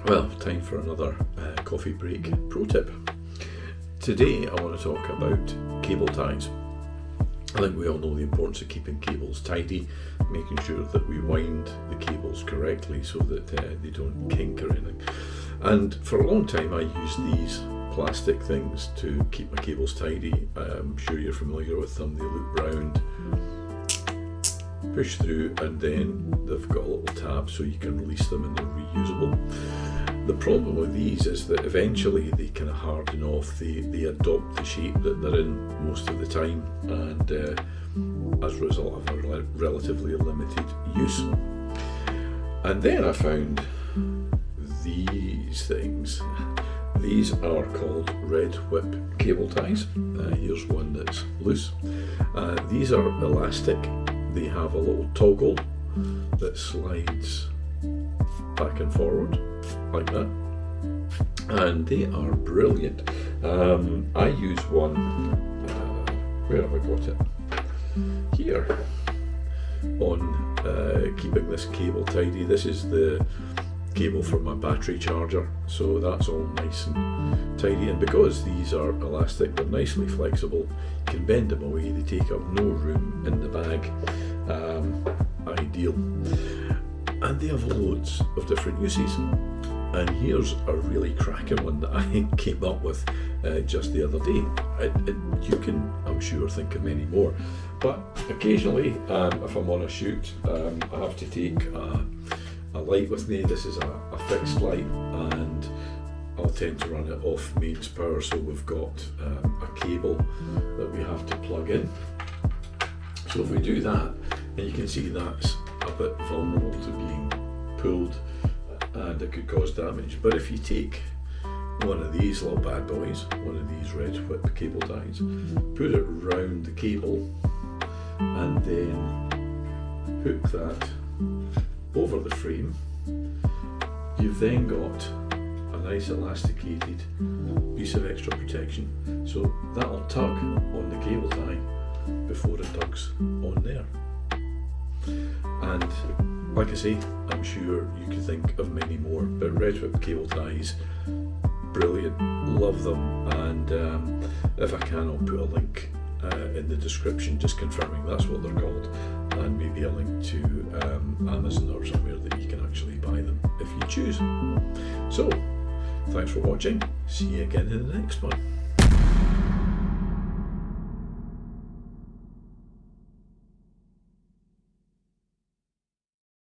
Well, time for another coffee break pro tip. Today I want to talk about cable ties. I think we all know the importance of keeping cables tidy, making sure that we wind the cables correctly so that they don't kink or anything. And for a long time I used these plastic things to keep my cables tidy. I'm sure you're familiar with them. They loop round, push through, and then they've got a little tab so you can release them and they're reusable. The problem with these is that eventually they kind of harden off, they adopt the shape that they're in most of the time, and as a result have a relatively limited use. And then I found these things. These are called red whip cable ties. Here's one that's loose. These are elastic. They have a little toggle that slides back and forward like that, and they are brilliant. I use one, where have I got it? Here, on keeping this cable tidy. This is the cable for my battery charger, so that's all nice and tidy. And because these are elastic, they're nicely flexible, you can bend them away, they take up no room in the bag. Ideal. And they have loads of different uses. And here's a really cracking one that I came up with just the other day. You can, I'm sure, think of many more. But occasionally, if I'm on a shoot, I have to take a light with me. This is a fixed light, and I'll tend to run it off mains power, so we've got a cable that we have to plug in. So if we do that, and you can see that's a bit vulnerable to being pulled and it could cause damage. But if you take one of these little bad boys, one of these red whip cable ties, put it round the cable and then hook that over the frame, you've then got a nice elasticated piece of extra protection. So that'll tug on the cable tie before it tugs on there. And like I say, I'm sure you could think of many more, but red whip cable ties, brilliant, love them. And if I can, I'll put a link in the description just confirming that's what they're called, and maybe a link to Amazon or somewhere that you can actually buy them if you choose. So thanks for watching, see you again in the next one.